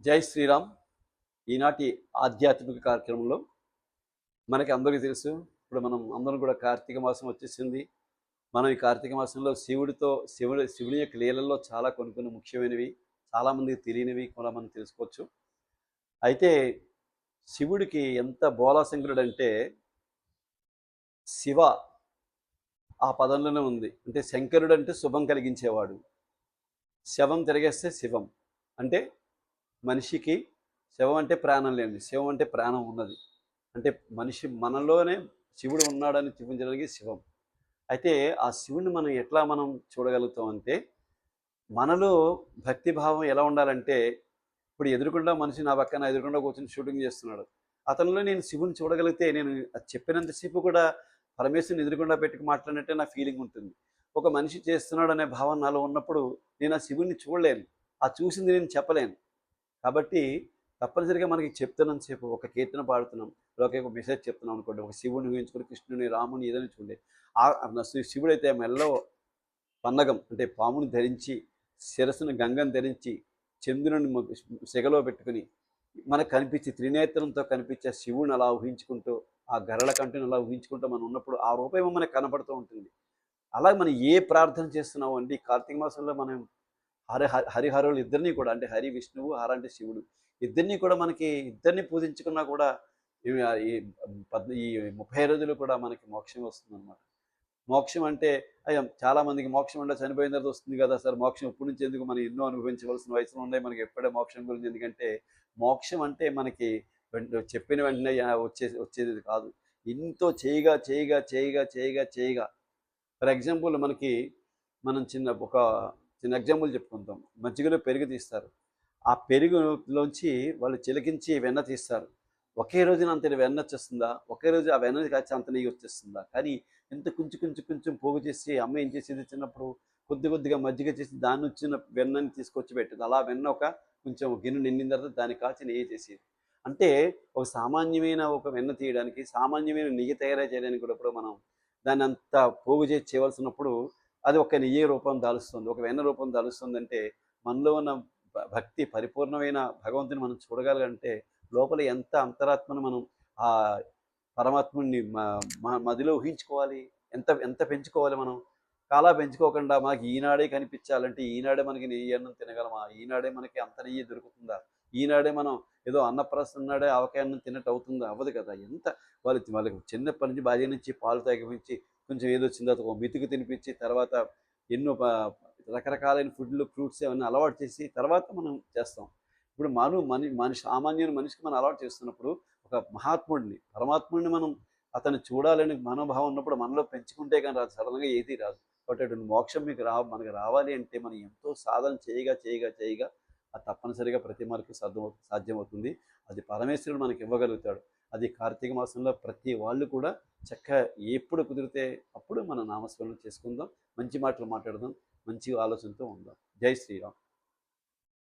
జై శ్రీరామ్. ఈనాటి ఆధ్యాత్మిక కార్యక్రమంలో మనకి అందరికీ తెలుసు, ఇప్పుడు మనం అందరం కూడా కార్తీక మాసం వచ్చేసింది. మనం ఈ కార్తీక మాసంలో శివుడి యొక్క లీలల్లో చాలా కొన్ని ముఖ్యమైనవి, చాలామందికి తెలియనివి కూడా మనం తెలుసుకోవచ్చు. అయితే శివుడికి ఎంత బోలాశంకరుడు అంటే శివ ఆ పదంలోనే ఉంది. అంటే శంకరుడు అంటే శుభం కలిగించేవాడు, శవం తిరిగేస్తే శివం అంటే మనిషికి, శవం అంటే ప్రాణం లేనిది, శివం అంటే ప్రాణం ఉన్నది. అంటే మనిషి మనలోనే శివుడు ఉన్నాడని చూపించడానికి శివం. అయితే ఆ శివుడిని మనం చూడగలుగుతాం అంటే, మనలో భక్తిభావం ఎలా ఉండాలంటే, ఇప్పుడు ఎదురుకుండా మనిషి నా పక్కన ఎదురుకుండా కూర్చొని షూటింగ్ చేస్తున్నాడు, అతనిలో నేను శివుని చూడగలిగితే నేను చెప్పినంతసేపు కూడా పరమేశ్వరుని ఎదురుకుండా పెట్టుకు మాట్లాడినట్టే నా ఫీలింగ్ ఉంటుంది. ఒక మనిషి చేస్తున్నాడు అనే భావన నాలో ఉన్నప్పుడు నేను ఆ శివుడిని చూడలేను, ఆ చూసింది నేను చెప్పలేను. కాబట్టి తప్పనిసరిగా మనకి చెప్తున్నాం సేపు ఒక కీర్తన పాడుతున్నాం, ఒక మెసేజ్ చెప్తున్నాం అనుకోండి, ఒక శివుని ఊహించుకొని కృష్ణుని రాముని ఏదైనా చూడండి. శివుడైతే మెల్లో పన్నగం అంటే పాముని ధరించి, శిరస్సును గంగను ధరించి, చంద్రుని సెగలో పెట్టుకుని మనకు కనిపించి త్రినేత్రంతో కనిపించే శివుని అలా ఊహించుకుంటూ, ఆ గరళ కంటిని అలా ఊహించుకుంటూ మనం ఉన్నప్పుడు ఆ రూపం మనకు కనపడుతూ ఉంటుంది. అలాగే మనం ఏ ప్రార్థన చేస్తున్నామో అండి, కార్తీక మాసంలో మనం హరిహరులు ఇద్దరిని కూడా, అంటే హరి విష్ణువు, హర అంటే శివుడు, ఇద్దరిని కూడా ఇద్దరిని పూజించుకున్నా కూడా ఈ ఈ 30 రోజులు కూడా మనకి మోక్షం వస్తుందన్నమాట. మోక్షం అంటే చాలామందికి మోక్షం అంటే చనిపోయిన తర్వాత వస్తుంది కదా సార్, మోక్షం ఇప్పటి నుంచి ఎందుకు, మనం ఎన్నో అనుభవించవలసిన వయసులో ఉన్నాయి, మనకి ఎప్పుడే మోక్షం గురించి ఎందుకంటే, మోక్షం అంటే మనకి చెప్పిన వెంటనే వచ్చేది కాదు. ఎంతో చేయగా చేయగా చేయగా చేయగా చేయగా. ఫర్ ఎగ్జాంపుల్ మనం చిన్న ఎగ్జాంపుల్ చెప్పుకుంటాం. మజ్జిగలో పెరుగు తీస్తారు, ఆ పెరుగులోంచి వాళ్ళు చిలకించి వెన్న తీస్తారు. ఒకే రోజున అంత వెన్న వచ్చేస్తుందా? ఒకే రోజు ఆ వెన్న కాచి అంత నెయ్యి వచ్చేస్తుందా? కానీ ఎంత కొంచెం పోగు చేసి అమ్మ ఏం చేసేది, చిన్నప్పుడు కొద్దిగా మజ్జిగ చేసి దాన్ని వచ్చిన వెన్నని తీసుకొచ్చి పెట్టేది. అలా వెన్న కొంచెం గిన్నె నిండిన తర్వాత దాన్ని కాచి నెయ్యి చేసేది. అంటే ఒక సామాన్యమైన ఒక వెన్న తీయడానికి, సామాన్యమైన నెయ్యి తయారు చేయడానికి కూడా ఇప్పుడు మనం దాన్ని అంతా పోగు చేసి చేయవలసినప్పుడు అది ఒక నెయ్యి రూపం దాలుస్తుంది, ఒక వెన్న రూపం దాలుస్తుందంటే, మనలో ఉన్న భక్తి పరిపూర్ణమైన భగవంతుని మనం చూడగలంటే లోపల ఎంత అంతరాత్మను మనం ఆ పరమాత్ముడిని మదిలో ఊహించుకోవాలి, ఎంత ఎంత పెంచుకోవాలి. మనం చాలా పెంచుకోకుండా మనకి ఈనాడే కనిపించాలంటే, ఈనాడే మనకి నెయ్యి అన్నం తినగలమా? ఈనాడే మనకి అంత నెయ్యి దొరుకుతుందా? ఈనాడే మనం ఏదో అన్నప్రాసన నాడే ఆవకాయ అన్నం తిన్నట్టు అవుతుందా? అవ్వదు కదా. ఎంత వాళ్ళకి చిన్నప్పటి నుంచి భార్య నుంచి పాలు తాగిపించి, కొంచెం ఏదో వచ్చిన తర్వాత ఒక మెతుకు తినిపించి, తర్వాత ఎన్నో రకరకాలైన ఫుడ్లు, ఫ్రూట్స్ అవన్నీ అలవాటు చేసి తర్వాత మనం చేస్తాం. ఇప్పుడు సామాన్యుని మనిషికి మనం అలవాటు చేస్తున్నప్పుడు, ఒక మహాత్ముడిని, పరమాత్ముడిని అతన్ని చూడాలని మనోభావం ఉన్నప్పుడు మనలో పెంచుకుంటే కానీ రాదు, సడన్గా ఏది రాదు. కాబట్టి అటువంటి మోక్షం మనకు రావాలి అంటే మనం ఎంతో సాధన చేయగా చేయగా చేయగా అది తప్పనిసరిగా ప్రతి మనకు సాధ్యమవుతుంది. అది పరమేశ్వరుడు మనకి ఇవ్వగలుగుతాడు. అది కార్తీక మాసంలో ప్రతి వాళ్ళు కూడా చక్కగా ఎప్పుడు కుదిరితే అప్పుడు మన నామస్మరణ చేసుకుందాం, మంచి మాటలు మాట్లాడదాం, మంచి ఆలోచనతో ఉందాం. జై శ్రీరామ్.